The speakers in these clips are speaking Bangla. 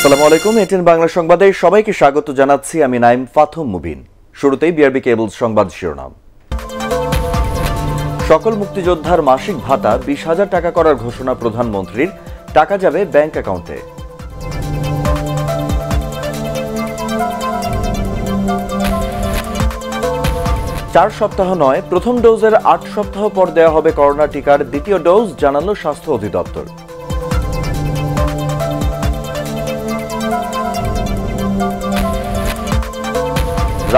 আসসালামু আলাইকুম, এটিএন বাংলা সংবাদে সবাইকে স্বাগত জানাচ্ছি। আমি নাইম ফাথুম মুবিন। শুরুতেই বিআরবি কেবলস সংবাদ শিরোনাম। সকল মুক্তিযোদ্ধার মাসিক ভাতা 20,000 টাকা করার ঘোষণা প্রধানমন্ত্রীর, টাকা যাবে ব্যাংক অ্যাকাউন্টে। চার সপ্তাহ নয়, প্রথম ডোজের 8 সপ্তাহ পর দেওয়া হবে করোনা টিকার দ্বিতীয় ডোজ, জানালো স্বাস্থ্য অধিদপ্তর।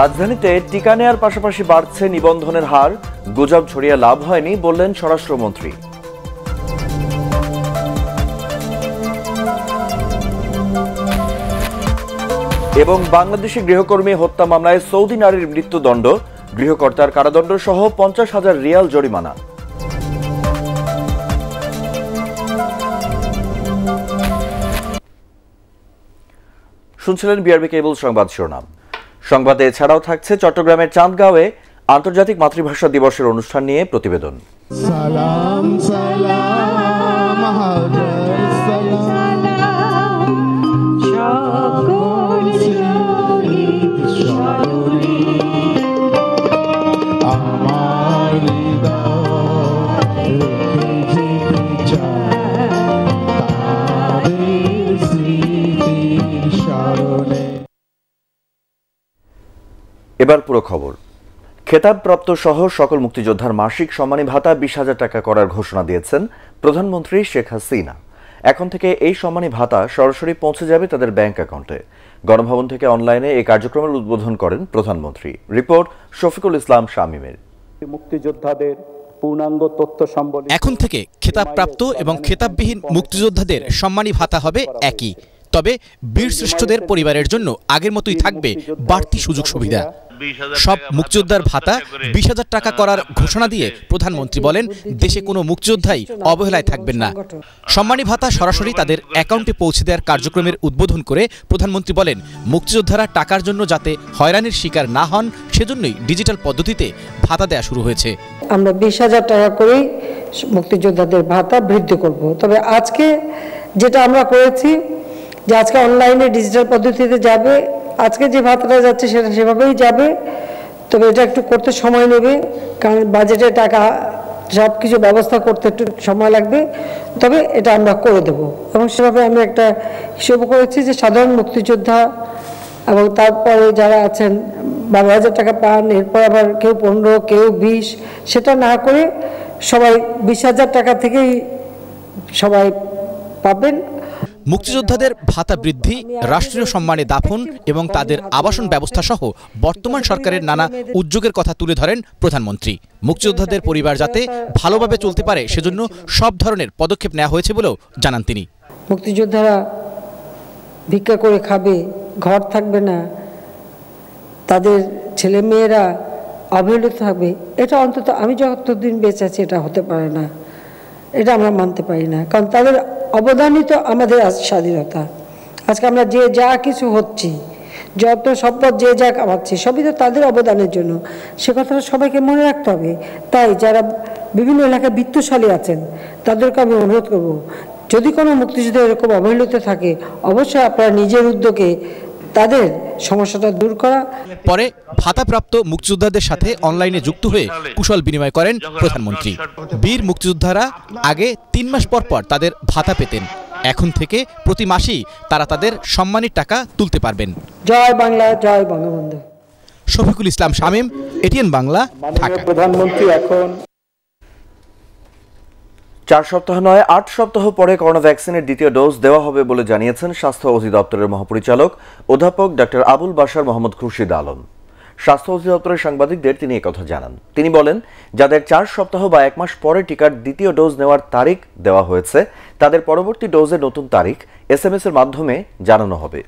রাজধানীতে টিকা নেয়ার পাশাপাশি বাড়ছে নিবন্ধনের হার, গুজব ছড়িয়ে লাভ হয়নি বললেন স্বরাষ্ট্রমন্ত্রী। এবং বাংলাদেশি গৃহকর্মী হত্যা মামলায় সৌদি নারীর মৃত্যুদণ্ড, গৃহকর্তার কারাদণ্ড সহ 50,000 রিয়াল জরিমানা। শুনছিলেন বিআরবি কেবল সংবাদ শিরোনাম। সংবাদে এছাড়াও থাকছে চট্টগ্রামের চাঁদগাঁওয়ে আন্তর্জাতিক মাতৃভাষা দিবসের অনুষ্ঠান নিয়ে প্রতিবেদন। সালাম সালাম হাজার সালাম সকল শহীদ স্মরণে আমার হৃদয় রেখে যেতে চাই তাদের স্মৃতির স্মরণে। এবার পুরো খবর। খেতাবপ্রাপ্ত সহ সকল মুক্তিযোদ্ধার মাসিক সম্মানী ভাতা 20,000 টাকা করার ঘোষণা দিয়েছেন প্রধানমন্ত্রী শেখ হাসিনা। এখন থেকে এই সম্মানী ভাতা সরাসরি পৌঁছে যাবে তাদের ব্যাংক অ্যাকাউন্টে। গণভবন থেকে অনলাইনে এই কার্যক্রমের উদ্বোধন করেন প্রধানমন্ত্রী। রিপোর্ট শফিকুল ইসলাম শামীমের। মুক্তিযোদ্ধাদের পূর্ণাঙ্গ তথ্য সম্বলিত এখন থেকে খেতাবপ্রাপ্ত এবং খেতাববিহীন মুক্তিযোদ্ধাদের সম্মানী ভাতা হবে একই, তবে বীরশ্রেষ্ঠদের পরিবারের জন্য আগের মতোই থাকবে বাড়তি সুযোগ সুবিধা। সব মুক্তিযোদ্ধার ভাতা 20,000 টাকা করার ঘোষণা দিয়ে প্রধানমন্ত্রী বলেন, দেশে কোনো মুক্তিযোদ্ধাই অবহেলায় থাকবেন না। সম্মানী ভাতা সরাসরি তাদের অ্যাকাউন্টে পৌঁছে দেওয়ার কার্যক্রমের উদ্বোধন করে প্রধানমন্ত্রী বলেন, মুক্তিযোদ্ধারা টাকার জন্য যাতে হয়রানির শিকার না হন সেজন্যই ডিজিটাল পদ্ধতিতে ভাতা দেওয়া শুরু হয়েছে। আমরা 20,000 টাকা করেই মুক্তিযোদ্ধাদের ভাতা বৃদ্ধি করব। তবে আজকে যেটা আমরা করেছি যে আজকে অনলাইনে ডিজিটাল পদ্ধতিতে যাবে, আজকে যে ভাতাটা যাচ্ছে সেটা সেভাবেই যাবে। তবে এটা একটু করতে সময় নেবে, কারণ বাজেটে টাকা সব কিছু ব্যবস্থা করতে একটু সময় লাগবে। তবে এটা আমরা করে দেব এবং সেভাবে আমি একটা হিসেব করেছি যে সাধারণ মুক্তিযোদ্ধা এবং তারপরে যারা আছেন 12,000 টাকা পান, এরপর আবার কেউ 15, কেউ 20, সেটা না করে সবাই 20,000 টাকা থেকেই সবাই পাবেন। মুক্তিযোদ্ধাদের ভাতা বৃদ্ধি, রাষ্ট্রীয় সম্মানে দাফন এবং তাদের আবাসন ব্যবস্থা সহ বর্তমান সরকারের নানা উদ্যোগের কথা তুলে ধরেন প্রধানমন্ত্রী। মুক্তিযোদ্ধাদের পরিবার যাতে ভালোভাবে চলতে পারে সেজন্য সব ধরনের পদক্ষেপ নেওয়া হয়েছে বলেও জানান তিনি। মুক্তিযোদ্ধারা ভিক্ষা করে খাবে, ঘর থাকবে না, তাদের ছেলে মেয়েরা অবহেলিত থাকবে, এটা অন্তত আমি যতদিন বেঁচে আছি এটা হতে পারে না, এটা আমরা মানতে পারি না। কারণ তাদের অবদানই তো আমাদের স্বাধীনতা। আজকে আমরা যে যা কিছু হচ্ছি, যত সম্পদ যে যা কামাচ্ছি, সবই তো তাদের অবদানের জন্য। সে কথাটা সবাইকে মনে রাখতে হবে। তাই যারা বিভিন্ন এলাকায় বিত্তশালী আছেন তাদেরকে আমি অনুরোধ করব, যদি কোনো মুক্তিযোদ্ধা এরকম অবহেলিত থাকে অবশ্যই আপনারা নিজের উদ্যোগে তাদের সমস্যাটা দূর করা। পরে ভাতাপ্রাপ্ত মুক্তিযোদ্ধাদের সাথে অনলাইনে যুক্ত হয়ে কুশল বিনিময় করেন প্রধানমন্ত্রী। বীর মুক্তিযোদ্ধারা আগে 3 মাস পর পর তাদের ভাতা পেতেন, এখন থেকে প্রতি মাসেই তারা তাদের সম্মানের টাকা তুলতে পারবেন। জয় বাংলা, জয় বঙ্গবন্ধু। শফিকুল ইসলাম শামীম, এটিএন বাংলা, ঢাকা। প্রধানমন্ত্রী এখন 4 সপ্তাহ নয়, 8 সপ্তাহ পরে করোনা ভ্যাকসিনের দ্বিতীয় ডোজ দেওয়া হবে বলে জানিয়েছেন স্বাস্থ্য অধিদপ্তরের মহাপরিচালক অধ্যাপক ডক্টর আবুল বাশার মোহাম্মদ খুরশিদ আলম। স্বাস্থ্য অধিদপ্তরের সাংবাদিকদের তিনি একথা জানান। তিনি বলেন, যাদের 4 সপ্তাহ বা 1 মাস পরে টিকার দ্বিতীয় ডোজ নেওয়ার তারিখ দেওয়া হয়েছে তাদের পরবর্তী ডোজের নতুন তারিখ SMS এর মাধ্যমে জানানো হবে।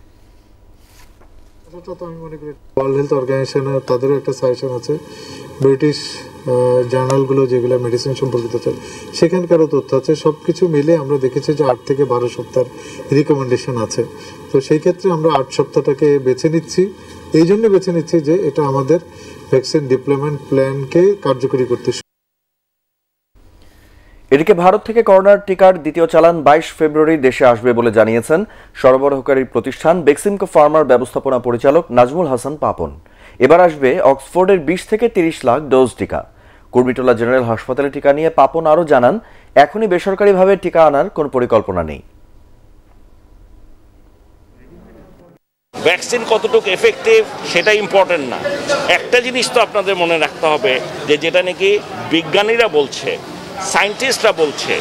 আমি মনে করি ওয়ার্ল্ড হেলথ অর্গানাইজেশনের তাদেরও একটা সাজেশন আছে, ব্রিটিশ জার্নালগুলো যেগুলো মেডিসিন সম্পর্কিত আছে সেখানকারও তথ্য আছে। সব কিছু মিলে আমরা দেখেছি যে 8 থেকে 12 সপ্তাহ রিকমেন্ডেশন আছে। তো সেই ক্ষেত্রে আমরা 8 সপ্তাহটাকে বেছে নিচ্ছি। এই জন্য বেছে নিচ্ছি যে এটা আমাদের ভ্যাকসিন ডিপ্লয়মেন্ট প্ল্যানকে কার্যকরী করতে। এদিকে ভারত থেকে করোনার টিকার দ্বিতীয় চালান 22 ফেব্রুয়ারি দেশে আসবে বলে জানিয়েছেন সরবরাহকারী প্রতিষ্ঠান বেক্সিমকো ফার্মার ব্যবস্থাপনা পরিচালক নাজমুল হাসান পাপন। এবার আসবে অক্সফোর্ডের 20 থেকে 30 লাখ ডোজ টিকা। কুর্মিটোলা জেনারেল হাসপাতালে টিকা নিয়ে পাপন আরও জানান, এখনই বেসরকারিভাবে টিকা আনার কোনো পরিকল্পনা নেই। ভ্যাকসিন কতটুকু এফেক্টিভ সেটা ইম্পর্টেন্ট না, একটা জিনিস তো আপনাদের মনে রাখতে হবে যে যেটা নাকি বিজ্ঞানীরা বলছে, সায়েন্টিস্টরা বলছে,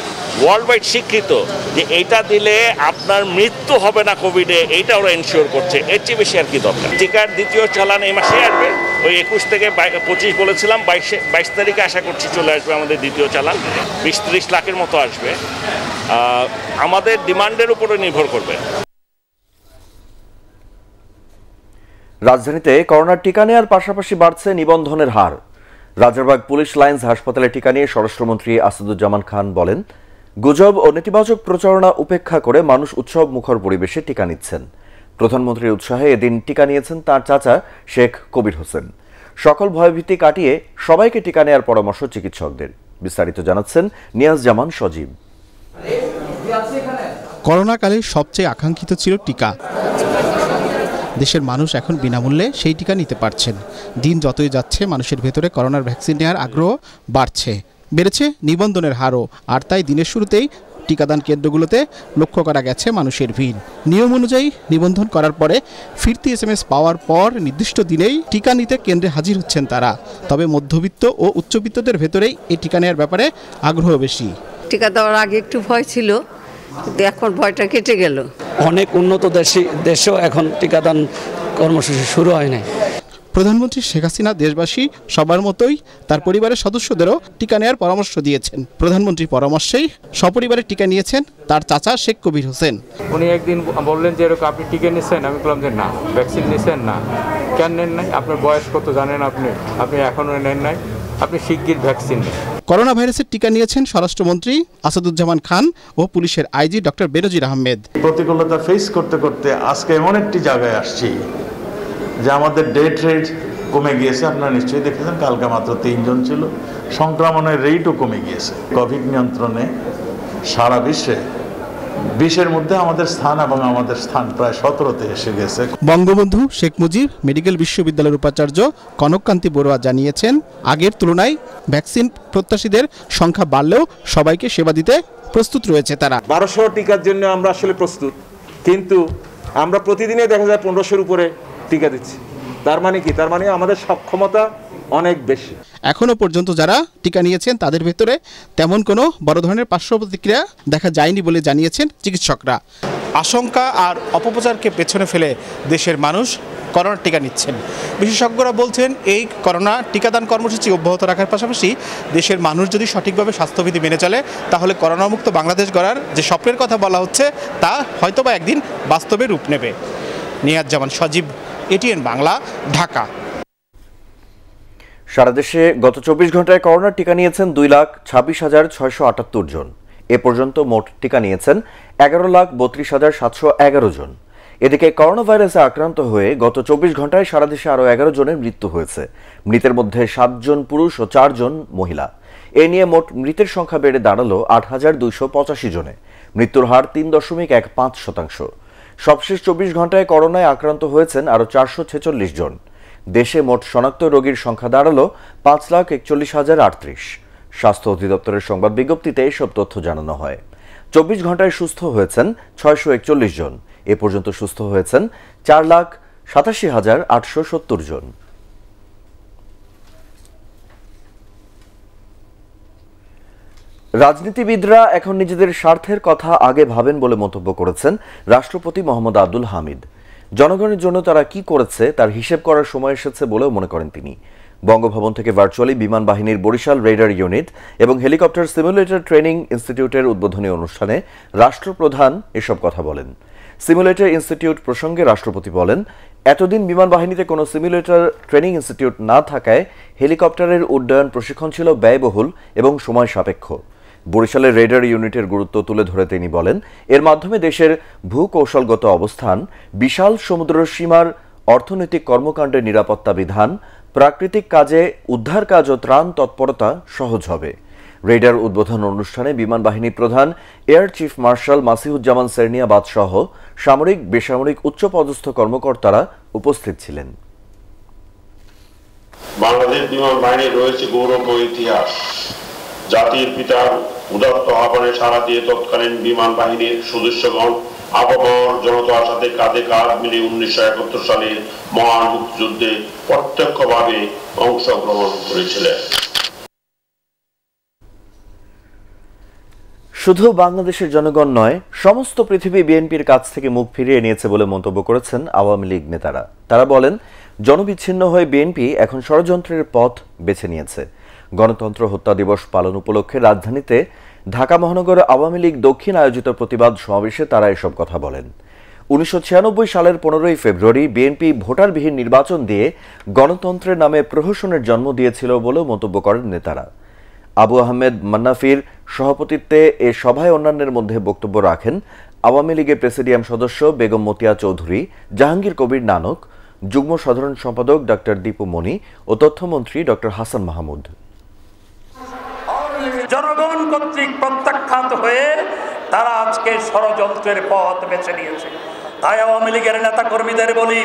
ওয়ার্ল্ড ওয়াইড স্বীকৃত যে এইটা দিলে আপনার মৃত্যু হবে না কোভিডে, এইটা ওরা এনশিওর করছে। এর চেয়ে বেশি আর কি দরকার। টিকার দ্বিতীয় চালান এই মাসে আসবে, ওই 21 থেকে 25 বলেছিলাম, 22 তারিখে আশা করছি চলে আসবে আমাদের দ্বিতীয় চালান। 20-30 লাখের মতো আসবে, আমাদের ডিমান্ডের উপরে নির্ভর করবে। রাজধানীতে করোনার টিকা নেওয়ার পাশাপাশি বাড়ছে নিবন্ধনের হার। রাজারবাগ পুলিশ লাইন্স হাসপাতালে টিকা নিয়ে স্বরাষ্ট্রমন্ত্রী আসাদুজ্জামান খান বলেন, গুজব ও নেতিবাচক প্রচারণা উপেক্ষা করে মানুষ উৎসব মুখর পরিবেশে টিকা নিচ্ছেন। প্রধানমন্ত্রীর উৎসাহে এদিন টিকা নিয়েছেন তার চাচা শেখ কবির হোসেন। সকল ভয়ভীতি কাটিয়ে সবাইকে টিকা নেওয়ার পরামর্শ চিকিৎসকদের। বিস্তারিত জানাচ্ছেন নিয়াজ জামান সজীব। করোনাকালে সবচেয়ে আকাঙ্ক্ষিত ছিল টিকা। দেশের মানুষ এখন বিনামূল্যে সেই টিকা নিতে পারছেন। দিন যতই যাচ্ছে মানুষের ভেতরে করোনার ভ্যাকসিন নেওয়ার আগ্রহ বাড়ছে, বেড়েছে নিবন্ধনের হারও। আর তাই দিনের শুরুতেই টিকাদান কেন্দ্রগুলোতে লক্ষ্য করা গেছে মানুষের ভিড়। নিয়ম অনুযায়ী নিবন্ধন করার পরে ফিরতি SMS পাওয়ার পর নির্দিষ্ট দিনেই টিকা নিতে কেন্দ্রে হাজির হচ্ছেন তারা। তবে মধ্যবিত্ত ও উচ্চবিত্তদের ভেতরেই এই টিকা নেওয়ার ব্যাপারে আগ্রহ বেশি। টিকা দেওয়ার আগে একটু ভয় ছিল, কিন্তু এখন ভয়টা কেটে গেল। অনেক উন্নত দেশেও এখন টিকাদান কর্মসূচি শুরু হয় নাই। প্রধানমন্ত্রী শেখ হাসিনা দেশবাসী সবার মতোই তার পরিবারের সদস্যদেরও টিকা নেওয়ার পরামর্শ দিয়েছেন। প্রধানমন্ত্রীর পরামর্শেই সপরিবারে টিকা নিয়েছেন তার চাচা শেখ কবির হোসেন। উনি একদিন বললেন যে এরকম আপনি টিকা নিচ্ছেন, আমি বললাম যে না, ভ্যাকসিন নিচ্ছেন না। কেন নেন নাই? আপনার বয়স কত জানেন? আপনি এখনও নেন নাই, আপনি শিগগির ভ্যাকসিন নেন। করোনা ভাইরাসের টিকা নিয়েছেন স্বরাষ্ট্রমন্ত্রী আসাদুজ্জামান খান ও পুলিশের আইজি ডক্টর বেনজির আহমেদ। প্রতিকূলতা ফেস করতে করতে আজকে এমন একটি জায়গায় আসছি যে আমাদের ডেথ রেট কমে গিয়েছে। আপনারা নিশ্চয়ই দেখেছেন, কালকে মাত্র 3 জন ছিল। সংক্রমণের রেটও কমে গিয়েছে। কোভিড নিয়ন্ত্রণে সারা বিশ্বে 20-এর মধ্যে আমাদের স্থান এবং আমাদের স্থান প্রায় 17তে এসে গেছে। বঙ্গবন্ধু শেখ মুজিব মেডিকেল বিশ্ববিদ্যালয়ের উপাচার্য কনককান্তি বড়ুয়া জানিয়েছেন, আগের তুলনায় ভ্যাকসিন প্রত্যাশীদের সংখ্যা বাড়লেও সবাইকে সেবা দিতে প্রস্তুত রয়েছে তারা। 1200 টিকার জন্য আমরা আসলে প্রস্তুত, কিন্তু আমরা প্রতিদিনে দেখা যায় 1500-এর উপরে টিকা দিচ্ছি। তার মানে কি? তার মানে আমাদের সক্ষমতা অনেক বেশি। এখনো পর্যন্ত যারা টিকা নিয়েছেন তাদের ভেতরে তেমন কোনো বড় ধরনের পার্শ্ব প্রতিক্রিয়া দেখা যায়নি বলে জানিয়েছেন চিকিৎসকরা। আশঙ্কা আর অপপ্রচারকে পেছনে ফেলে দেশের মানুষ করোনার টিকা নিচ্ছেন। বিশেষজ্ঞরা বলছেন, এই করোনা টিকাদান কর্মসূচি অব্যাহত রাখার পাশাপাশি দেশের মানুষ যদি সঠিকভাবে স্বাস্থ্যবিধি মেনে চলে, তাহলে করোনামুক্ত বাংলাদেশ গড়ার যে স্বপ্নের কথা বলা হচ্ছে তা হয়তোবা একদিন বাস্তবে রূপ নেবে। নিয়াজ জামান সজীব, ATN বাংলা, ঢাকা। সারা দেশে গত 24 ঘন্টায় করোনার টিকা নিয়েছেন 2,26,678 জন। এ পর্যন্ত মোট টিকা নিয়েছেন 11,32,711 জন। এদিকে করোনা ভাইরাসে আক্রান্ত হয়ে গত 24 ঘন্টায় সারা দেশে আরও 11 জনের মৃত্যু হয়েছে। মৃতের মধ্যে 7 জন পুরুষ ও 4 জন মহিলা। এ নিয়ে মোট মৃতের সংখ্যা বেড়ে দাঁড়ালো 8,285 জনে। মৃত্যুর হার 3.15%। সবশেষ 24 ঘন্টায় করোনায় আক্রান্ত হয়েছেন আরও 446 জন। দেশে মোট শনাক্ত রোগীর সংখ্যা দাঁড়ালো 5,41,038। স্বাস্থ্য অধিদপ্তরের সংবাদ বিজ্ঞপ্তিতে এসব তথ্য জানানো হয়। 24 ঘন্টায় সুস্থ হয়েছেন 641 জন। এ পর্যন্ত সুস্থ হয়েছেন 4,87,870 জন। রাজনীতিবিদরা এখন নিজেদের স্বার্থের কথা আগে ভাবেন বলে মন্তব্য করেছেন রাষ্ট্রপতি মোহাম্মদ আব্দুল হামিদ। জনগণের জন্য তারা কি করেছে তার হিসেব করার সময় এসেছে বলেও মনে করেন তিনি। বঙ্গভবন থেকে ভার্চুয়ালি বিমান বাহিনীর বরিশাল রেডার ইউনিট এবং হেলিকপ্টার সিমুলেটর ট্রেনিং ইনস্টিটিউটের উদ্বোধনী অনুষ্ঠানে রাষ্ট্রপ্রধান এসব কথা বলেন। সিমুলেটর ইনস্টিটিউট প্রসঙ্গে রাষ্ট্রপতি বলেন, এতদিন বিমান বাহিনীতে কোনো সিমুলেটর ট্রেনিং ইনস্টিটিউট না থাকায় হেলিকপ্টারের উড্ডয়ন প্রশিক্ষণ ছিল ব্যয়বহুল এবং সময় সাপেক্ষ। বরিশালের রেডার ইউনিটের গুরুত্ব তুলে ধরে তিনি বলেন, এর মাধ্যমে দেশের ভূকৌশলগত অবস্থান, বিশাল সমুদ্র সীমার অর্থনৈতিক কর্মকাণ্ডের নিরাপত্তা বিধান, প্রাকৃতিক কাজে উদ্ধার কাজ ও ত্রাণ তৎপরতা সহজ হবে। রেডার উদ্বোধন অনুষ্ঠানে বিমান বাহিনী প্রধান air chief marshal Masihuzzaman Serniabat সহ সামরিক বেসামরিক উচ্চপদস্থ কর্মকর্তারা উপস্থিত ছিলেন। বাংলাদেশ বিমান বাহিনীর রয়েছে গৌরবময় ইতিহাস। জাতির পিতার উদাত্ত আহ্বানে সাড়া দিয়ে তৎকালীন বিমান বাহিনীর সদস্যগণ আপামর জনতার সাথে কাঁধে কাঁধ মিলিয়ে 1971 সালের মহান মুক্তিযুদ্ধে প্রত্যক্ষভাবে অংশগ্রহণ করেছিলেন। শুধু বাংলাদেশের জনগণ নয়, সমস্ত পৃথিবী বিএনপির কাছ থেকে মুখ ফিরিয়ে নিয়েছে বলে মন্তব্য করেছেন আওয়ামী লীগ নেতারা। তারা বলেন, জনবিচ্ছিন্ন হয়ে বিএনপি এখন ষড়যন্ত্রের পথ বেছে নিয়েছে। গণতন্ত্র হত্যা দিবস পালন উপলক্ষে রাজধানীতে ঢাকা মহানগর আওয়ামী লীগ দক্ষিণ আয়োজিত প্রতিবাদ সমাবেশে তারা এসব কথা বলেন। 1996 সালের 15ই ফেব্রুয়ারি বিএনপি ভোটারবিহীন নির্বাচন দিয়ে গণতন্ত্রের নামে প্রহসনের জন্ম দিয়েছিল বলেও মন্তব্য করেন নেতারা। আবু আহমেদ মান্নাফির সভাপতিত্বে এ সভায় অন্যান্যের মধ্যে বক্তব্য রাখেন আওয়ামী লীগের প্রেসিডিয়াম সদস্য বেগম মতিয়া চৌধুরী, জাহাঙ্গীর কবির নানক, যুগ্ম সাধারণ সম্পাদক ডক্টর দীপু মনি ও তথ্যমন্ত্রী ডক্টর হাসান মাহমুদ। জনগণ কর্তৃক প্রত্যাখ্যাত হয়ে তারা আজকে ষড়যন্ত্রের পথ বেছে নিয়েছে। তাই আওয়ামী লীগের নেতা কর্মীদের বলি,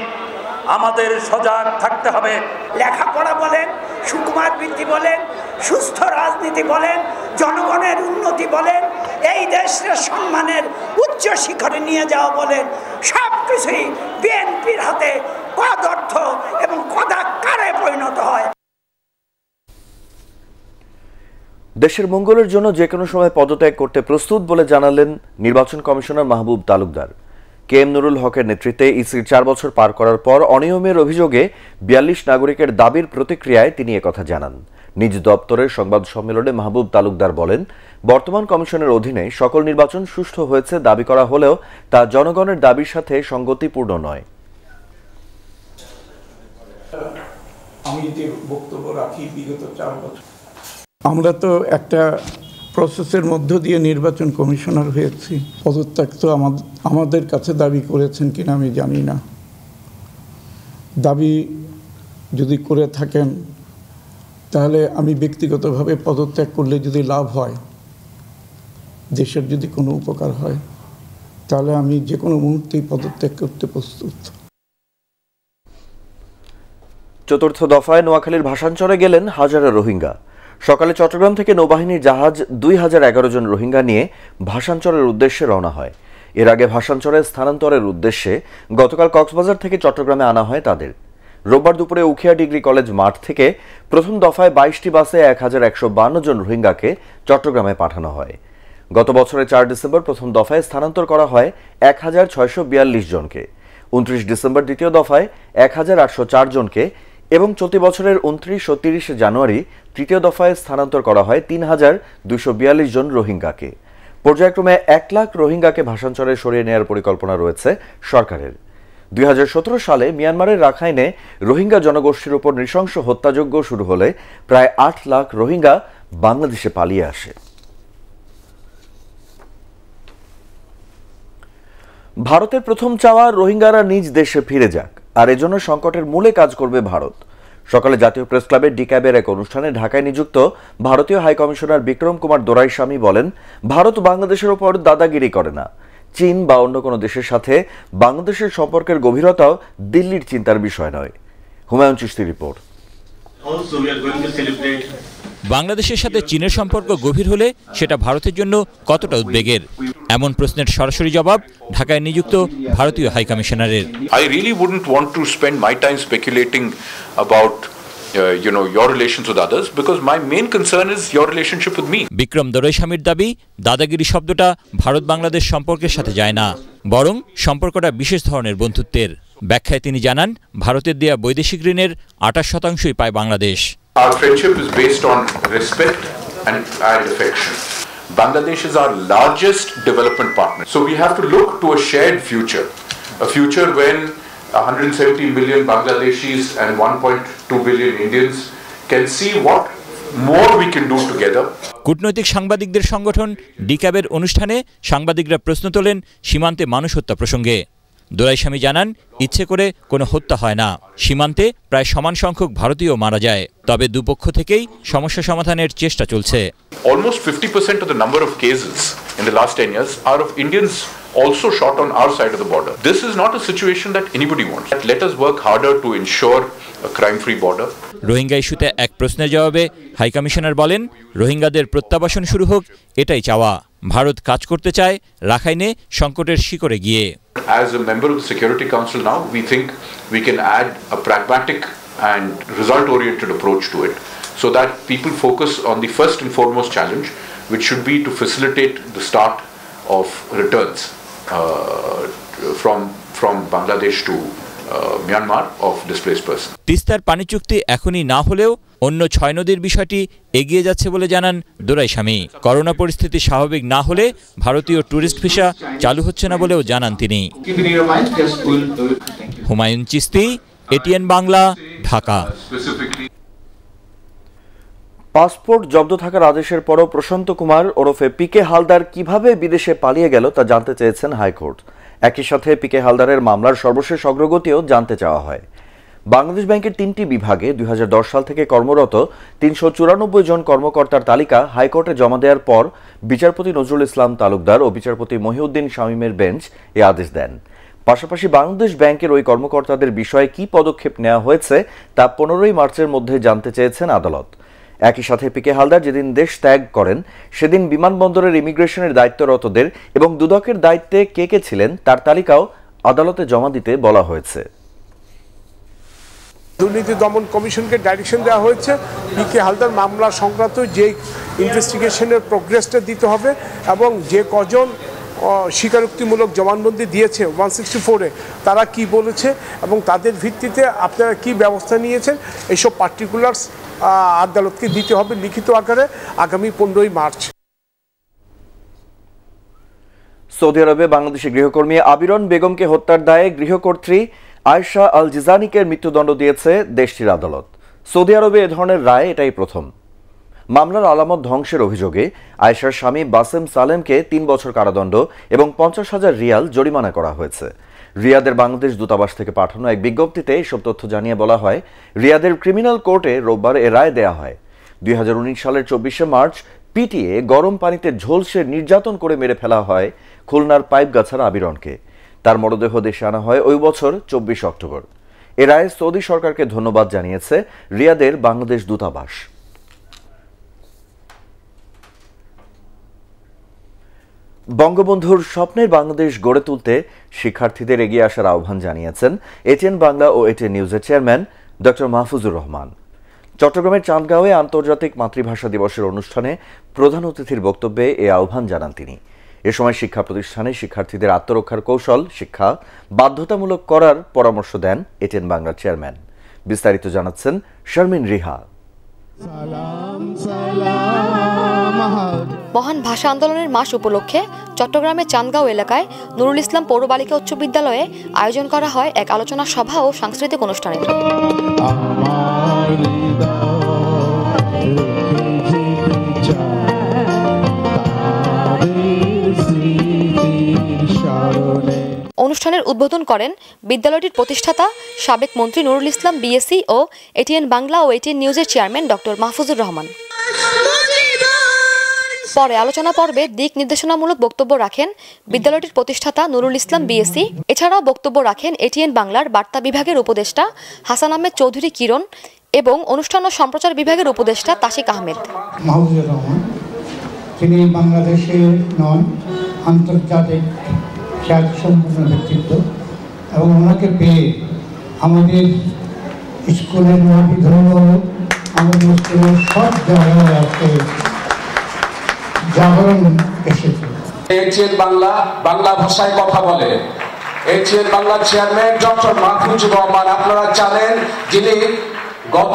আমাদের সজাগ থাকতে হবে। লেখাপড়া বলেন, সুকুমার বৃত্তি বলেন, সুস্থ রাজনীতি বলেন, জনগণের উন্নতি বলেন, এই দেশের সম্মানের উচ্চ শিখরে নিয়ে যাওয়া বলেন, সব কিছুই বিএনপির হাতে কদর্থ এবং কদাকারে পরিণত হয়। দেশের মঙ্গলের জন্য যে কোনো সময় পদত্যাগ করতে প্রস্তুত বলে জানালেন নির্বাচন কমিশনার মাহবুব তালুকদার। কে এম নুরুল হকের নেতৃত্বে ইসির 4 বছর পার করার পর অনিয়মের অভিযোগে 42 নাগরিকের দাবির প্রতিক্রিয়ায় তিনি একথা জানান। নিজ দপ্তরের সংবাদ সম্মেলনে মাহবুব তালুকদার বলেন, বর্তমান কমিশনের অধীনে সকল নির্বাচন সুষ্ঠু হয়েছে দাবি করা হলেও তা জনগণের দাবির সাথে সঙ্গতিপূর্ণ নয়। আমি যে বক্তব্য রাখি, বিগত 4 বছর আমরা তো একটা প্রসেসের মধ্য দিয়ে নির্বাচন কমিশনার হয়েছি। পদত্যাগ তো আমাদের কাছে দাবি করেছেন কিনা আমি জানি না। দাবি যদি করে থাকেন তাহলে আমি ব্যক্তিগতভাবে পদত্যাগ করলে যদি লাভ হয়, দেশের যদি কোনো উপকার হয়, তাহলে আমি যে কোনো মুহূর্তেই পদত্যাগ করতে প্রস্তুত। চতুর্থ দফায় নোয়াখালীর ভাসানচরে গেলেন হাজারো রোহিঙ্গা। সকালে চট্টগ্রাম থেকে নৌবাহিনীর জাহাজ 2011 জন রোহিঙ্গা নিয়ে ভাসানচরের উদ্দেশ্যে রওনা হয়। এর আগে ভাসানচরে স্থানান্তরের উদ্দেশ্যে গতকাল কক্সবাজার থেকে চট্টগ্রামে আনা হয় তাদের। রোববার দুপুরে উখিয়া ডিগ্রি কলেজ মাঠ থেকে প্রথম দফায় 22টি বাসে 1152 জন রোহিঙ্গাকে চট্টগ্রামে পাঠানো হয়। গত বছরের 4 ডিসেম্বর প্রথম দফায় স্থানান্তর করা হয় 1642 জনকে। 29 ডিসেম্বর দ্বিতীয় দফায় 1804 জনকে এবং চলতি বছরের 29 ও 30 জানুয়ারি তৃতীয় দফায় স্থানান্তর করা হয় 3242 জন রোহিঙ্গাকে। পর্যায়ক্রমে 1 লাখ রোহিঙ্গাকে ভাসানচরে সরিয়ে নেওয়ার পরিকল্পনা রয়েছে সরকারের। 2017 সালে মিয়ানমারের রাখাইনে রোহিঙ্গা জনগোষ্ঠীর উপর নৃশংস হত্যাযজ্ঞ শুরু হলে প্রায় 8 লাখ রোহিঙ্গা বাংলাদেশে পালিয়ে আসে। ভারতের প্রথম চাওয়া রোহিঙ্গারা নিজ দেশে ফিরে যাক, আর এজন্য সংকটের মূলে কাজ করবে ভারত। সকালে জাতীয় প্রেস ক্লাবের ডিক্যাবের এক অনুষ্ঠানে ঢাকায় নিযুক্ত ভারতীয় হাই কমিশনার বিক্রম কুমার দোরাইস্বামী বলেন, ভারত বাংলাদেশের ওপর দাদাগিরি করে না। চীন বা অন্য কোনো দেশের সাথে বাংলাদেশের সম্পর্কের গভীরতাও দিল্লির চিন্তার বিষয় নয়। হুমায়ুন চিশতি রিপোর্ট। বাংলাদেশের সাথে চীনের সম্পর্ক গভীর হলে সেটা ভারতের জন্য কতটা উদ্বেগের, এমন প্রশ্নের সরাসরি জবাব ঢাকায় নিযুক্ত ভারতীয় হাই কমিশনারের। I really wouldn't want to spend my time speculating about your relations with others because my main concern is your relationship with me. Vikram দোরাইস্বামীর দাবি, দাদাগিরি শব্দটা ভারত বাংলাদেশ সম্পর্কের সাথে যায় না, বরং সম্পর্কটা বিশেষ ধরনের বন্ধুত্বের। ব্যাখ্যায় তিনি জানান, ভারতের দেয়া বৈদেশিক ঋণের 28% পায় Bangladesh. Our friendship is based on respect and affection. Bangladesh is our largest development partner. So we have to look to a shared future. A future when 170 million Bangladeshis and 1.2 billion Indians can see what more we can do together. কূটনৈতিক সাংবাদিকদের সংগঠন ডিক্যাবের অনুষ্ঠানে সাংবাদিকরা প্রশ্ন তোলেন সীমান্তে মানুষ হত্যা প্রসঙ্গে। দোরাইস্বামী জানান, ইচ্ছে করে কোনো হত্যা হয় না। সীমান্তে প্রায় সমান সংখ্যক ভারতীয় মারা যায়, তবে দুপক্ষ থেকেই সমস্যা সমাধানের চেষ্টা চলছে। Almost 50% of the number of cases in the last 10 years are of Indians also shot on our side of the border. This is not a situation that anybody wants. Let us work harder to ensure a crime-free border. Rohingya ইস্যুতে এক প্রশ্নের জবাবে হাই কমিশনার বলেন, রোহিঙ্গাদের প্রত্যাবাসন শুরু হোক, এটাই চাওয়া। ভারত কাজ করতে চায় রাখাইনে সংকটের শিকড়ে গিয়ে। As a member of the Security Council now, we think we can add a pragmatic and result-oriented approach to it, so that people focus on the first and foremost challenge, which should be to facilitate the start of returns from Bangladesh to Myanmar of displaced persons. তিস্তার পানি চুক্তি এখনই না হলেও অন্য 6 নদীর বিষয়টি এগিয়ে যাচ্ছে বলে জানান দোরাইস্বামী। করোনা পরিস্থিতি স্বাভাবিক না হলে ভারতীয় ট্যুরিস্ট ভিসা চালু হচ্ছে না বলেও জানান তিনি। হুমায়ুন চিস্তি, এটিএন বাংলা, ঢাকা। পাসপোর্ট জব্দ থাকার আদেশের পরও প্রশান্ত কুমার ওরফে পিকে হালদার কিভাবে বিদেশে পালিয়ে গেল তা জানতে চেয়েছেন হাইকোর্ট। একই সাথে পিকে হালদারের মামলার সর্বশেষ অগ্রগতিও জানতে চাওয়া হয়। বাংলাদেশ ব্যাংকের 3টি বিভাগে 2010 সাল থেকে কর্মরত 394 জন কর্মকর্তার তালিকা হাইকোর্টে জমা দেওয়ার পর বিচারপতি নজরুল ইসলাম তালুকদার ও বিচারপতি মহিউদ্দিন শামীমের বেঞ্চ এ আদেশ দেন। পাশাপাশি বাংলাদেশ ব্যাংকের ওই কর্মকর্তাদের বিষয়ে কী পদক্ষেপ নেওয়া হয়েছে তা 15 মার্চের মধ্যে জানতে চেয়েছেন আদালত। একই সাথে পিকে হালদার যেদিন দেশ ত্যাগ করেন সেদিন বিমানবন্দরের ইমিগ্রেশনের দায়িত্বরতদের এবং দুদকের দায়িত্বে কে কে ছিলেন তার তালিকাও আদালতে জমা দিতে বলা হয়েছে। দুর্নীতি দমন কমিশনকে ডাইরেকশন দেওয়া হয়েছে পিকে হালদার মামলা সংক্রান্ত যে ইনভেস্টিগেশনের প্রোগ্রেসটা দিতে হবে এবং যে কজন স্বীকারোক্তিমূলক জবানবন্দি দিয়েছে 164-এ তারা কি বলেছে এবং তাদের ভিত্তিতে আপনারা কি ব্যবস্থা নিয়েছেন এইসব পার্টিকুলার্স আদালতকে দিতে হবে লিখিত আকারে আগামী 15 মার্চ। সৌদি আরবে বাংলাদেশি গৃহকর্মী আবিরন বেগমকে হত্যার দায়ে গৃহকর্ত্রী আয়েশা আল জিজানিকে মৃত্যুদণ্ড দিয়েছে দেশটির আদালত। সৌদি আরবে এ ধরনের রায় এটাই প্রথম। মামলার আলামত ধ্বংসের অভিযোগে আয়েশার স্বামী বাসেম সালেমকে 3 বছর কারাদণ্ড এবং 50,000 রিয়াল জরিমানা করা হয়েছে। রিয়াদের বাংলাদেশ দূতাবাস থেকে পাঠানো এক বিজ্ঞপ্তিতে এসব তথ্য জানিয়ে বলা হয়, রিয়াদের ক্রিমিনাল কোর্টে রোববার এ রায় দেয়া হয়। 2019 সালের 24শে মার্চ পিটিয়ে গরম পানিতে ঝলসে নির্যাতন করে মেরে ফেলা হয় খুলনার পাইপগাছার আবিরনকে। তার মরদেহ দেশে আনা হয় ওই বছর 24 অক্টোবর। এ রায়ে সৌদি সরকারকে ধন্যবাদ জানিয়েছে রিয়াদের বাংলাদেশ দূতাবাস। বঙ্গবন্ধুর স্বপ্নের বাংলাদেশ গড়ে তুলতে শিক্ষার্থীদের এগিয়ে আসার আহ্বান জানিয়েছেন এটিএন বাংলা ও এটিএন নিউজের চেয়ারম্যান ডক্টর মাহফুজুর রহমান। চট্টগ্রামের চাঁদগাঁওয়ে আন্তর্জাতিক মাতৃভাষা দিবসের অনুষ্ঠানে প্রধান অতিথির বক্তব্যে এ আহ্বান জানান তিনি। এ সময় শিক্ষা প্রতিষ্ঠানে শিক্ষার্থীদের আত্মরক্ষার কৌশল শিক্ষা বাধ্যতামূলক করার পরামর্শ দেন এটিএন বাংলার চেয়ারম্যান। বিস্তারিত জানাচ্ছেন শারমিন রিহা। মহান ভাষা আন্দোলনের মাস উপলক্ষে চট্টগ্রামের চাঁদগাঁও এলাকায় নুরুল ইসলাম পৌর বালিকা উচ্চ বিদ্যালয়ে আয়োজন করা হয় এক আলোচনা সভা ও সাংস্কৃতিক অনুষ্ঠানের। অনুষ্ঠানের উদ্বোধন করেন বিদ্যালয়টির প্রতিষ্ঠাতা সাবেক মন্ত্রী নুরুল ইসলাম বিএসসি ও এটিএন বাংলা ও এটিএন নিউজের চেয়ারম্যান ডক্টর মাহফুজুর রহমান। পরে আলোচনা পর্বে দিক নির্দেশনামূলক বক্তব্য রাখেন বিদ্যালয়টির প্রতিষ্ঠাতা নুরুল ইসলাম বিএসসি। এছাড়াও বক্তব্য রাখেন এটিএন বাংলার বার্তা বিভাগের উপদেষ্টা হাসান আহমেদ চৌধুরী কিরণ এবং অনুষ্ঠান ও সম্প্রচার বিভাগের উপদেষ্টা তাশিক আহমেদ। মাহফুজুর রহমান তিনি বাংলাদেশে নন, আন্তর্জাতিক খ্যাতিসম্পন্ন ব্যক্তিত্ব এবং ওনাকে পেয়ে আমাদের স্কুলের আমাদের স্কুলের সব জায়গায় আজকে জাগরণ এসেছে। এটিএন বাংলা বাংলা ভাষায় কথা বলে। এটিএন বাংলার চেয়ারম্যান ডক্টর মাহফুজুর রহমান আপনারা জানেন, যিনি গত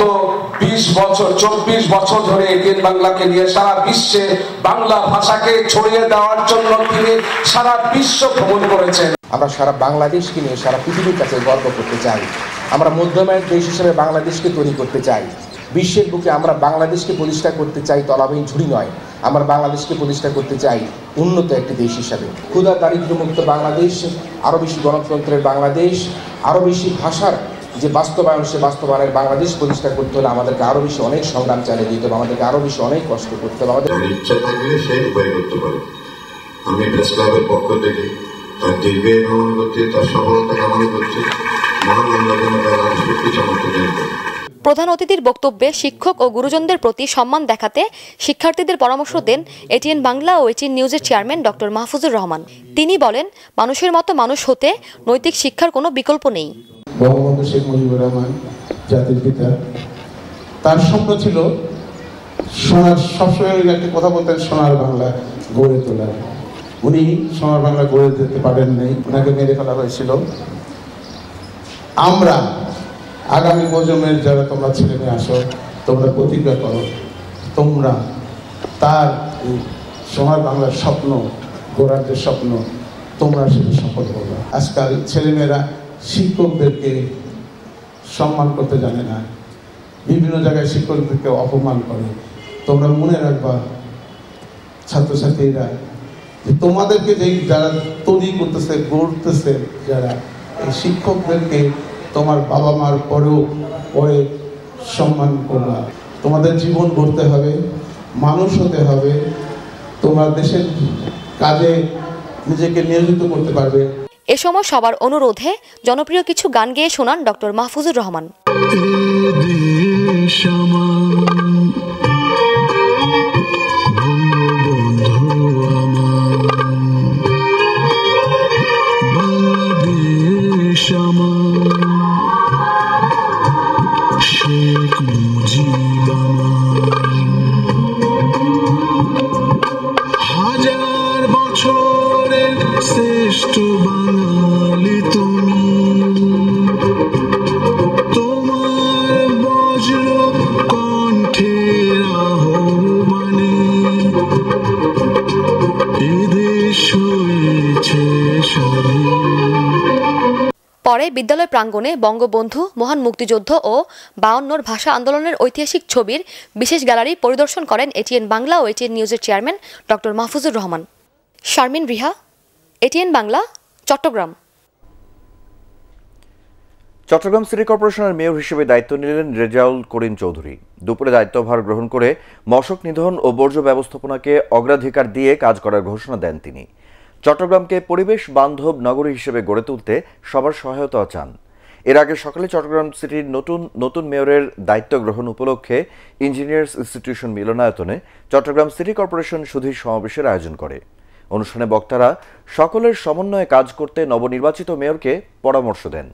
24 বছর ধরে এটিএন বাংলাকে নিয়ে সারা বিশ্বে বাংলা ভাষাকে ছড়িয়ে দেওয়ার জন্য তিনি সারা বিশ্ব ভ্রমণ করেছেন। আমরা সারা বাংলাদেশকে নিয়ে সারা পৃথিবীর কাছে গর্ব করতে চাই। আমরা মধ্যমায়ের দেশ হিসেবে বাংলাদেশকে তৈরি করতে চাই। বিশ্বের বুকে আমরা বাংলাদেশকে প্রতিষ্ঠা করতে চাই তলাবিহীন ঝুড়ি নয়, আমরা বাংলাদেশকে প্রতিষ্ঠা করতে চাই উন্নত একটি দেশ হিসাবে। ক্ষুধা দারিদ্র্যমুক্ত বাংলাদেশ, আরও বেশি গণতন্ত্রের বাংলাদেশ, আরও বেশি ভাষার যে বাস্তবায়ন, সে বাস্তবায়নের বাংলাদেশ প্রতিষ্ঠা করতে হলে আমাদেরকে আরও বেশি অনেক সংগ্রাম চালিয়ে দিতে হবে, আমাদেরকে আরও বেশি অনেক কষ্ট করতে হবে। আমাদের ইচ্ছা থাকলে সে উপায় করতে পারে। আমি প্রেস ক্লাবের পক্ষ থেকে তার দীর্ঘায়ু কামনা করছি, তার সফলতা কামনা করছি, মহান সমর্থন জানাই। প্রধান অতিথির বক্তব্যে শিক্ষক ও গুরুজনদের প্রতি সম্মান দেখাতে শিক্ষার্থীদের পরামর্শ দেন এটিএন বাংলা ও এটিএন নিউজের চেয়ারম্যান ডক্টর মাহফুজুর রহমান। তিনি বলেন, মানুষের মতো মানুষ হতে নৈতিক শিক্ষার কোনো বিকল্প নেই। বঙ্গবন্ধু শেখ মুজিবুর রহমান জাতির পিতা, তার স্বপ্ন ছিল সোনার, সবসময় একটা কথা বলতেন, সোনার বাংলা গড়ে তোলা। উনি সোনার বাংলা গড়ে দিতে পারেন নাই, ওনাকে মেরে ফেলা হয়েছিল। আমরা আগামী প্রজন্মের যারা তোমরা ছেলে মেয়ে আসো, তোমরা প্রতিজ্ঞা করো, তোমরা তার সোনার বাংলার স্বপ্ন গড়ার যে স্বপ্ন, তোমরা সেটা সফল করবে। আজকাল ছেলেমেয়েরা শিক্ষকদেরকে সম্মান করতে জানে না, বিভিন্ন জায়গায় শিক্ষকদেরকে অপমান করে। তোমরা মনে রাখবা ছাত্রছাত্রীরা, যে তোমাদেরকে যেই যারা তৈরি করতেছে, গড়তেছে যারা, এই শিক্ষকদেরকে তোমার বাবা মার পরেও পরে সম্মান করবা। তোমাদের জীবন গড়তে হবে, মানুষ হতে হবে, তোমার দেশের কাজে নিজেকে নিয়োজিত করতে পারবে। এ সময় সবার অনুরোধে জনপ্রিয় কিছু গান গেয়ে শোনান ডক্টর মাহফুজুর রহমান। হাজার বছরের শ্রেষ্ঠ বাঙালি তুমি, তোমার বজ্র কণ্ঠের আহ্বানে এদেশ হয়েছে স্বাধীন। পরে বিদ্যালয় প্রাঙ্গণে বঙ্গবন্ধু, মহান মুক্তিযুদ্ধ ও 52 ভাষা আন্দোলনের ঐতিহাসিক ছবির বিশেষ গ্যালারি পরিদর্শন করেন এটিএন বাংলা ও এটিএন নিউজের chairman doctor Mahfuzur Rahman. Sharmin Riha, ATN Bangla, Chattogram. Chattogram city কর্পোরেশনের মেয়র হিসেবে দায়িত্ব নিলেন রেজাউল করিম চৌধুরী। দুপুরে দায়িত্বভার গ্রহণ করে মশক নিধন ও বর্জ্য ব্যবস্থাপনাকে অগ্রাধিকার দিয়ে কাজ করার ঘোষণা দেন তিনি। চট্টগ্রামকে পরিবেশ বান্ধব নগরী হিসেবে গড়ে তুলতে সবার সহায়তা চান। এর আগে সকালে চট্টগ্রাম সিটির নতুন মেয়রের দায়িত্ব গ্রহণ উপলক্ষে ইঞ্জিনিয়ার্স ইনস্টিটিউশন মিলনায়তনে চট্টগ্রাম সিটি কর্পোরেশন সুধী সমাবেশের আয়োজন করে। অনুষ্ঠানে বক্তারা সকলের সমন্বয়ে কাজ করতে নবনির্বাচিত মেয়রকে পরামর্শ দেন।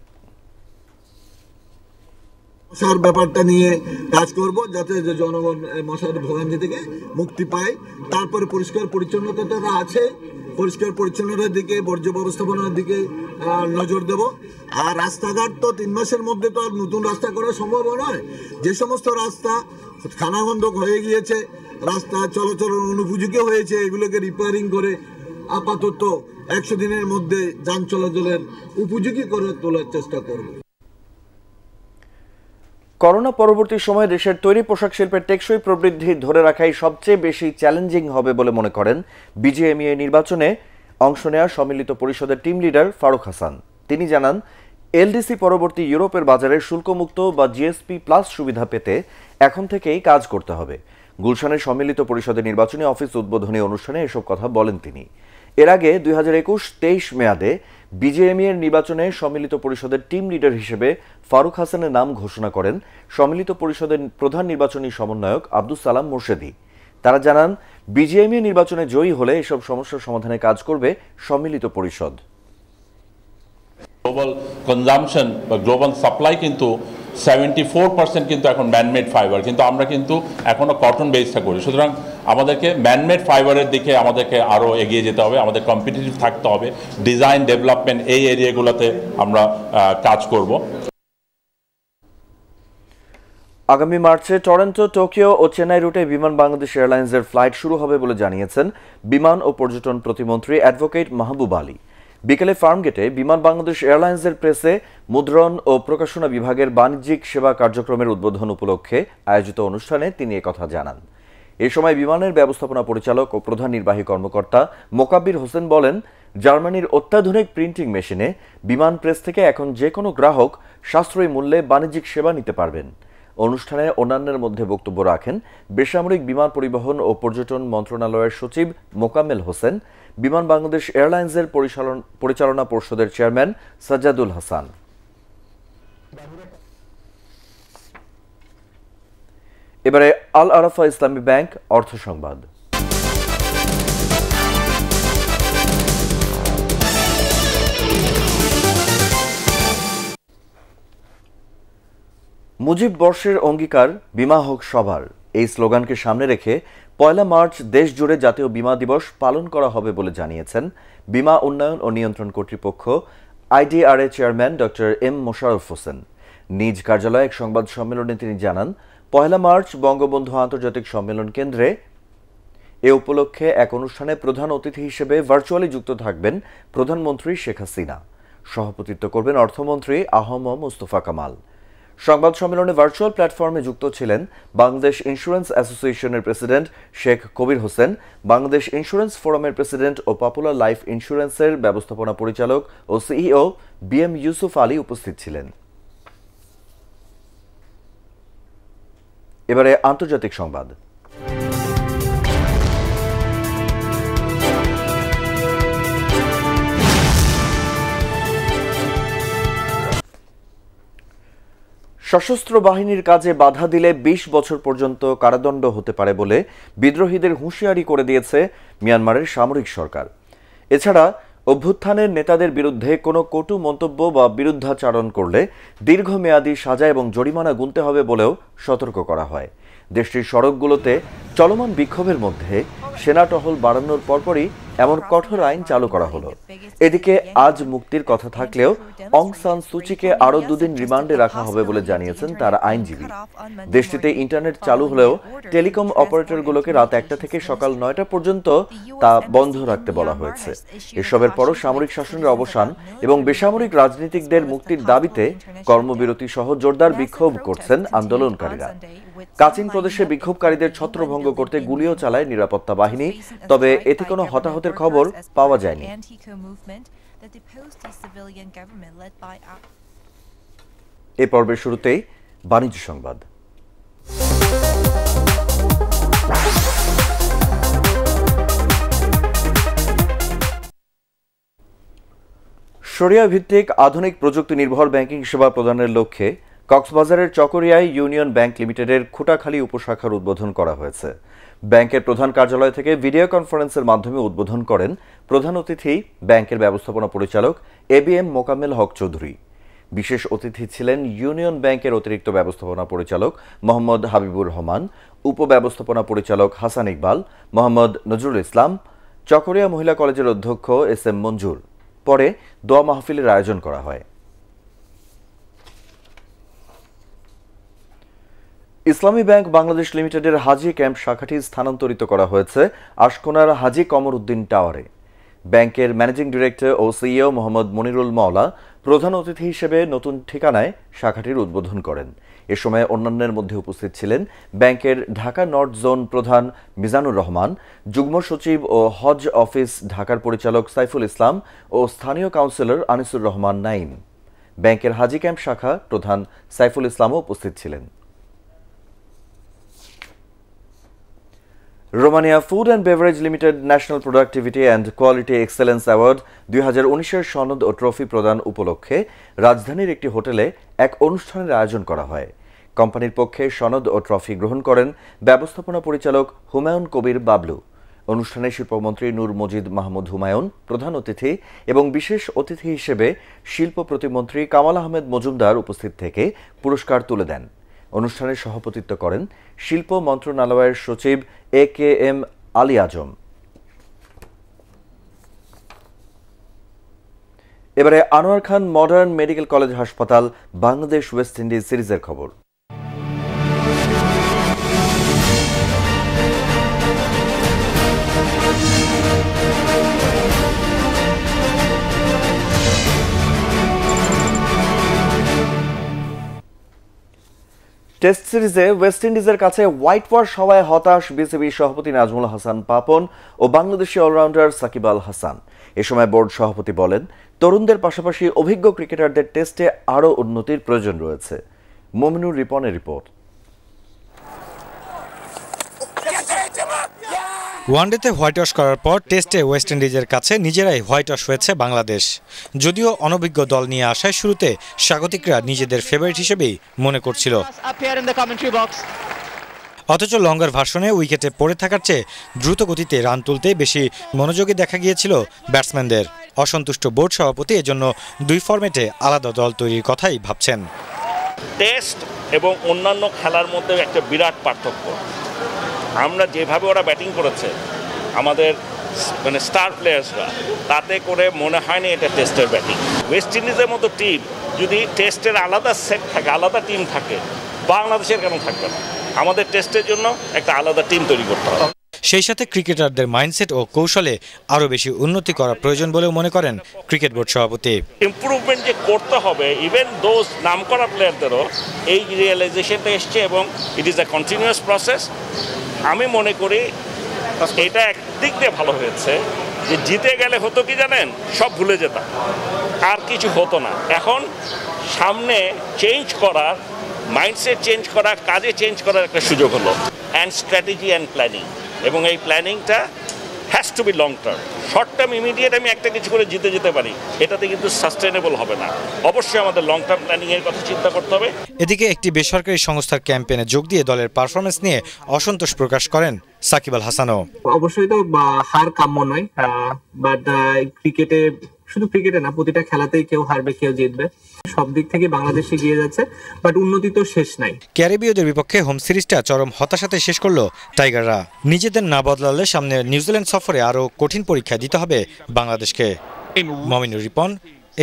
মশার ব্যাপারটা নিয়ে কাজ করব, যাতে জনগণ মশার ভোগান্তি থেকে মুক্তি পায়। তারপরে পরিষ্কার পরিচ্ছন্নতা আছে, পরিষ্কার পরিচ্ছন্নতার দিকে, বর্জ্য ব্যবস্থাপনার দিকে নজর দেব। আর রাস্তাঘাট তো 3 মাসের মধ্যে তো আর নতুন রাস্তা করা সম্ভব নয়। যে সমস্ত রাস্তা খানাখন্দক হয়ে গিয়েছে, রাস্তা চলাচলের অনুপযোগী হয়েছে, এগুলোকে রিপেয়ারিং করে আপাতত 100 দিনের মধ্যে যান চলাচলের উপযোগী করে তোলার চেষ্টা করব। করোনা পরবর্তী সময়ে দেশের তৈরি পোশাক শিল্পের টেকসই প্রবৃদ্ধি ধরে রাখাই সবচেয়ে বেশি চ্যালেঞ্জিং হবে বলে মনে করেন বিজিএমইএ নির্বাচনে অংশ নেওয়া সম্মিলিত পরিষদের টিম লিডার ফারুক হাসান। তিনি জানান, এলডিসি পরবর্তী ইউরোপের বাজারে শুল্কমুক্ত বা জিএসপি প্লাস সুবিধা পেতে এখন থেকেই কাজ করতে হবে। গুলশানের সম্মিলিত পরিষদের নির্বাচনী অফিস উদ্বোধনী অনুষ্ঠানে এসব কথা বলেন তিনি। এর আগে 2021-23 মেয়াদে বিজিএমইএর নির্বাচনে সম্মিলিত পরিষদের টিম লিডার হিসেবে ফারুক হাসানের নাম ঘোষণা করেন সম্মিলিত পরিষদের প্রধান নির্বাচনী সমন্বয়ক আব্দুস সালাম মোর্শেদি। তারা জানান, বিজিএমইএ নির্বাচনে জয়ী হলে এসব সমস্যার সমাধানে কাজ করবে সম্মিলিত পরিষদ। গ্লোবাল কনজাম্পশন বা গ্লোবাল সাপ্লাই কিন্তু 74% কিন্তু এখন ম্যানমেড ফাইবার, কিন্তু আমরা কিন্তু এখনো কটন বেসটা করি। সুতরাং আমাদেরকে ম্যানমেড ফাইবারের দিকে আমাদেরকে আরও এগিয়ে যেতে হবে, আমাদের কম্পিটিটিভ থাকতে হবে। ডিজাইন ডেভেলপমেন্ট এই এরিয়াগুলোতে আমরা কাজ করব। আগামী মার্চে টরন্টো, টোকিও ও চেন্নাই রুটে বিমান বাংলাদেশ এয়ারলাইন্সের ফ্লাইট শুরু হবে বলে জানিয়েছেন বিমান ও পর্যটন প্রতিমন্ত্রী অ্যাডভোকেট মাহবুব আলী। বিকেলে ফার্মগেটে বিমান বাংলাদেশ এয়ারলাইন্সের প্রেসে মুদ্রণ ও প্রকাশনা বিভাগের বাণিজ্যিক সেবা কার্যক্রমের উদ্বোধন উপলক্ষে আয়োজিত অনুষ্ঠানে তিনি একথা জানান। এ সময় বিমানের ব্যবস্থাপনা পরিচালক ও প্রধান নির্বাহী কর্মকর্তা মোকাব্বির হোসেন বলেন, জার্মানির অত্যাধুনিক প্রিন্টিং মেশিনে বিমান প্রেস থেকে এখন যে কোনো গ্রাহক সাশ্রয়ী মূল্যে বাণিজ্যিক সেবা নিতে পারবেন। অনুষ্ঠানে অন্যান্যের মধ্যে বক্তব্য রাখেন বেসামরিক বিমান পরিবহন ও পর্যটন মন্ত্রণালয়ের সচিব মোকাম্মেল হোসেন, বিমান বাংলাদেশ এয়ারলাইন্সের পরিচালনা পর্ষদের চেয়ারম্যান সাজ্জাদুল হাসান। এবারে আল আরাফা ইসলামী ব্যাংক অর্থ সংবাদ। মুজিব বর্ষের অঙ্গীকার বিমা হোক সবার, এই স্লোগানকে সামনে রেখে ১ মার্চ দেশ জুড়ে জাতীয় বিমা দিবস পালন করা হবে বলে জানিয়েছেন বিমা উন্নয়ন ও নিয়ন্ত্রণ কর্তৃপক্ষ IDRA chairman doctor M Mosharraf Hossain. নিজ কার্যালয়ে এক সংবাদ সম্মেলনে তিনি জানান, ১ মার্চ বঙ্গবন্ধু আন্তর্জাতিক সম্মেলন কেন্দ্রে এ উপলক্ষে এক অনুষ্ঠানে প্রধান অতিথি হিসেবে ভার্চুয়ালি যুক্ত থাকবেন প্রধানমন্ত্রী শেখ হাসিনা। সভাপতিত্ব করবেন অর্থমন্ত্রী আহম মুস্তফা কামাল। সংবাদ সম্মেলনে ভার্চুয়াল প্ল্যাটফর্মে যুক্ত ছিলেন বাংলাদেশ ইন্স্যুরেন্স অ্যাসোসিয়েশনের প্রেসিডেন্ট শেখ কবির হোসেন, বাংলাদেশ ইন্স্যুরেন্স ফোরামের প্রেসিডেন্ট ও পপুলার লাইফ ইন্স্যুরেন্সের ব্যবস্থাপনা পরিচালক ও সিইও বিএম ইউসুফ আলী উপস্থিত ছিলেন। এবারে আন্তর্জাতিক সংবাদ। সশস্ত্র বাহিনীর কাজে বাধা দিলে ২০ বছর পর্যন্ত কারাদণ্ড হতে পারে বলে বিদ্রোহীদের হুঁশিয়ারি করে দিয়েছে মিয়ানমারের সামরিক সরকার। এছাড়া অভ্যুত্থানের নেতাদের বিরুদ্ধে কোনো কটু মন্তব্য বা বিরুদ্ধাচরণ করলে দীর্ঘমেয়াদী সাজা এবং জরিমানা গুনতে হবে বলেও সতর্ক করা হয়। দেশটির সড়কগুলোতে চলমান বিক্ষোভের মধ্যে সেনা টহল বাড়ানোর পরপরই এমন কঠোর আইন চালু করা হলো। এদিকে আজ মুক্তির কথা থাকলেও অং সান সুচিকে আরও 2 দিন রিমান্ডে রাখা হবে বলে জানিয়েছেন তার আইনজীবী। দেশটিতে ইন্টারনেট চালু হলেও টেলিকম অপারেটরগুলোকে রাত 1টা থেকে সকাল 9টা পর্যন্ত তা বন্ধ রাখতে বলা হয়েছে। এসবের পরও সামরিক শাসনের অবসান এবং বেসামরিক রাজনীতিকদের মুক্তির দাবিতে কর্মবিরতি সহ জোরদার বিক্ষোভ করছেন আন্দোলনকারীরা। কাচিন প্রদেশে বিক্ষোভকারীদের ছত্রভঙ্গ করতে গুলিও চালায় নিরাপত্তা বাহিনী, তবে এতে কোনো হতাহতের খবর পাওয়া যায়নি। এ পর্বের শুরুতেই বাণিজ্য সংবাদ। শরিয়া ভিত্তিক আধুনিক প্রযুক্তি নির্ভর ব্যাংকিং সেবা প্রদানের লক্ষ্যে কক্সবাজারের চকরিয়ায় ইউনিয়ন ব্যাংক লিমিটেডের খুঁটাখালী উপশাখার উদ্বোধন করা হয়েছে। ব্যাংকের প্রধান কার্যালয় থেকে ভিডিও কনফারেন্সের মাধ্যমে উদ্বোধন করেন প্রধান অতিথি ব্যাংকের ব্যবস্থাপনা পরিচালক এবিএম মোকাম্মেল হক চৌধুরী। বিশেষ অতিথি ছিলেন ইউনিয়ন ব্যাংকের অতিরিক্ত ব্যবস্থাপনা পরিচালক মোহাম্মদ হাবিবুর রহমান, উপব্যবস্থাপনা পরিচালক হাসান ইকবাল, মোহাম্মদ নজরুল ইসলাম, চকরিয়া মহিলা কলেজের অধ্যক্ষ এস এম মঞ্জুর। পরে দোয়া মাহফিলের আয়োজন করা হয়। ইসলামী ব্যাংক বাংলাদেশ লিমিটেডের হাজি ক্যাম্প শাখাটি স্থানান্তরিত করা হয়েছে আশকোনার হাজি কমর উদ্দিন টাওয়ারে। ব্যাংকের ম্যানেজিং ডিরেক্টর ও সিইও মোহাম্মদ মনিরুল মাওলা প্রধান অতিথি হিসেবে নতুন ঠিকানায় শাখাটির উদ্বোধন করেন। এ সময় অন্যান্যের মধ্যে উপস্থিত ছিলেন ব্যাংকের ঢাকা নর্থ জোন প্রধান মিজানুর রহমান, যুগ্ম সচিব ও হজ অফিস ঢাকার পরিচালক সাইফুল ইসলাম ও স্থানীয় কাউন্সিলর আনিসুর রহমান নাইম। ব্যাংকের হাজি ক্যাম্প শাখা প্রধান সাইফুল ইসলামও উপস্থিত ছিলেন। Romania food and beverage limited national productivity and quality excellence award 2019-এর সনদ ও ট্রফি প্রদান উপলক্ষে রাজধানীর একটি হোটেলে এক অনুষ্ঠানের আয়োজন করা হয়। কোম্পানির পক্ষে সনদ ও ট্রফি গ্রহণ করেন ব্যবস্থাপনা পরিচালক হুমায়ুন কবির বাবলু। অনুষ্ঠানে শিল্পমন্ত্রী নূর মজিদ মাহমুদ হুমায়ুন প্রধান অতিথি এবং বিশেষ অতিথি হিসেবে শিল্প প্রতিমন্ত্রী কামাল আহমেদ মজুমদার উপস্থিত থেকে পুরস্কার তুলে দেন। অনুষ্ঠানে সভাপতিত্ব করেন শিল্প মন্ত্রণালয়ের সচিব AKM আলী আজম। এবারে আনোয়ার খান মডার্ন মেডিকেল কলেজ হাসপাতাল বাংলাদেশ ওয়েস্ট ইন্ডিজ সিরিজের খবর। টেস্ট সিরিজে ওয়েস্ট ইন্ডিজের কাছে হোয়াইট ওয়াশ হওয়ায় হতাশ বিসিবি সভাপতি নাজমুল হাসান পাপন ও বাংলাদেশি অলরাউন্ডার সাকিব আল হাসান। এ সময় বোর্ড সভাপতি বলেন, তরুণদের পাশাপাশি অভিজ্ঞ ক্রিকেটারদের টেস্টে আরও উন্নতির প্রয়োজন রয়েছে। মোমিনুর রিপনের রিপোর্ট। ওয়ানডেতে হোয়াইট ওয়াশ করার পর টেস্টে ওয়েস্ট ইন্ডিজের কাছে নিজেরাই হোয়াইট ওয়াশ হয়েছে বাংলাদেশ। যদিও অনভিজ্ঞ দল নিয়ে আসায় শুরুতে স্বাগতিকরা নিজেদের ফেভারিট হিসেবেই মনে করছিল, অথচ লঙ্গার ভার্সনে উইকেটে পড়ে থাকার চেয়ে দ্রুত গতিতে রান তুলতে বেশি মনোযোগী দেখা গিয়েছিল ব্যাটসম্যানদের। অসন্তুষ্ট বোর্ড সভাপতি এজন্য দুই ফরম্যাটে আলাদা দল তৈরির কথাই ভাবছেন। টেস্ট এবং অন্যান্য খেলার মধ্যে একটা বিরাট পার্থক্য। আমরা যেভাবে ওরা ব্যাটিং করেছে আমাদের মানে স্টার প্লেয়ার্সরা, তাতে করে মনে হয়নি এটা টেস্টের ব্যাটিং। ওয়েস্ট ইন্ডিজের মতো টিম যদি টেস্টের আলাদা সেট থাকে, আলাদা টিম থাকে, বাংলাদেশের কেন থাকবে না? আমাদের টেস্টের জন্য একটা আলাদা টিম তৈরি করতে হবে। সেই সাথে ক্রিকেটারদের মাইন্ডসেট ও কৌশলে আরও বেশি উন্নতি করা প্রয়োজন বলেও মনে করেন ক্রিকেট বোর্ড সভাপতি। ইমপ্রুভমেন্ট যে করতে হবে, ইভেন দোজ নামকরা প্লেয়ারদেরও এই রিয়েলাইজেশনটা এসছে এবং it is a continuous process. আমি মনে করি এটা একদিক দিয়ে ভালো হয়েছে যে জিতে গেলে হতো কি জানেন, সব ভুলে যেতাম, আর কিছু হতো না। এখন সামনে চেঞ্জ করার, মাইন্ডসেট চেঞ্জ করা, কাজে চেঞ্জ করার একটা সুযোগ হলো। অ্যান্ড স্ট্র্যাটেজি অ্যান্ড প্ল্যানিং, এবং এই প্ল্যানিংটা has to be long term. Short term immediate আমি একটা কিছু করে জিতে যেতে পারি, এটাতে কিন্তু সাস্টেনেবল হবে না। অবশ্যই আমাদের লং টার্ম প্ল্যানিংয়ের কথা চিন্তা করতে হবে। এদিকে একটি বেসরকারি সংস্থার ক্যাম্পেইনে যোগ দিয়ে দলের পারফরমেন্স নিয়ে অসন্তোষ প্রকাশ করেন সাকিব আল হাসানও। অবশ্যই তো হার কাম্য নয়, বাট ক্রিকেটে, শুধু ক্রিকেটে না, প্রতিটা খেলাতেই কেউ হারবে কেউ জিতবে, সব দিক থেকে বাংলাদেশ এগিয়ে যাচ্ছে, বাট উন্নতি তো শেষ নাই। ক্যারিবীয়দের বিপক্ষে হোম সিরিজটা চরম হতাশাতে শেষ করলো টাইগাররা। নিজেদের না বদলালে সামনে নিউজিল্যান্ড সফরে আরও কঠিন পরীক্ষা দিতে হবে বাংলাদেশকে। মোমিনুর রিপন,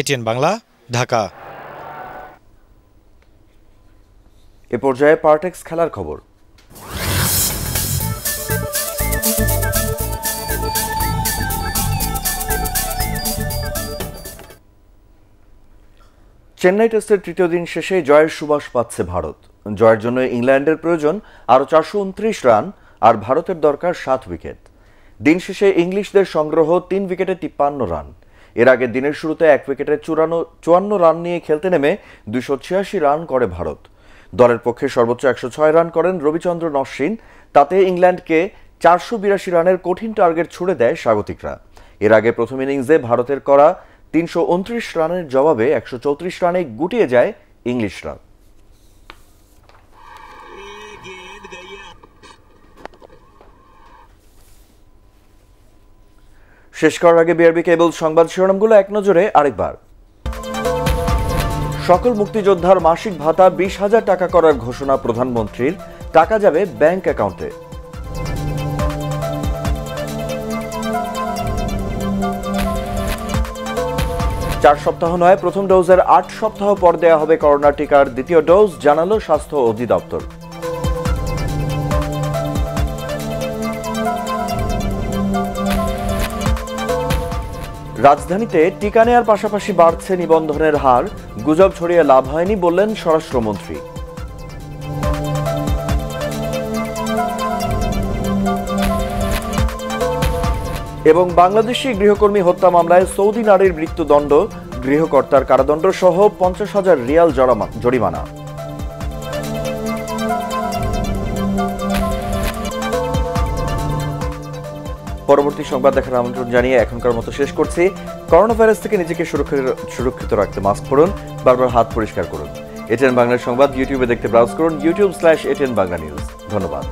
এটিএন বাংলা, ঢাকা। এ পর্যায়ে পার্টেক্স খেলার খবর। চেন্নাই টেস্টের তৃতীয় দিন শেষে জয়ের সুবাস পাচ্ছে ভারত। জয়ের জন্য ইংল্যান্ডের প্রয়োজন আরও 429 রান, আর ভারতের দরকার 7 উইকেট। দিন শেষে ইংলিশদের সংগ্রহ 3 উইকেটে 53 রান। এর আগে দিনের শুরুতে 1 উইকেটে 54 রান নিয়ে খেলতে নেমে 286 রান করে ভারত। দলের পক্ষে সর্বোচ্চ 106 রান করেন রবিচন্দ্রন অশ্বিন। তাতে ইংল্যান্ডকে 482 রানের কঠিন টার্গেট ছুড়ে দেয় স্বাগতিকরা। এর আগে প্রথম ইনিংসে ভারতের করা 329 রানের জবাবে 134 রানে গুটিয়ে যায় ইংলিশরা। শেষ করার আগে বিআরবি কেবল সংবাদ শিরোনামগুলো এক নজরে আরেকবার। সকল মুক্তিযোদ্ধার মাসিক ভাতা 20,000 টাকা করার ঘোষণা প্রধানমন্ত্রীর, টাকা যাবে ব্যাংক অ্যাকাউন্টে। চার সপ্তাহ নয়, প্রথম ডোজের 8 সপ্তাহ পর দেয়া হবে করোনা টিকার দ্বিতীয় ডোজ, জানালো স্বাস্থ্য অধিদপ্তর। রাজধানীতে টিকা নেয়ার পাশাপাশি বাড়ছে নিবন্ধনের হার, গুজব ছড়িয়ে লাভ হয়নি বললেন স্বরাষ্ট্রমন্ত্রী। এবং বাংলাদেশি গৃহকর্মী হত্যা মামলায় সৌদি নারীর মৃত্যুদণ্ড, গৃহকর্তার কারাদণ্ড সহ 50,000 রিয়াল জরিমানা। পরবর্তী সংবাদ দেখার আমন্ত্রণ জানিয়ে এখনকার মতো শেষ করছি। করোনা ভাইরাস থেকে নিজেকে সুরক্ষিত রাখতে মাস্ক পরুন, বারবার হাত পরিষ্কার করুন। এটিএন বাংলার সংবাদ ইউটিউবে দেখতে ব্রাউজ করুন youtube/ATN Bangla News। ধন্যবাদ।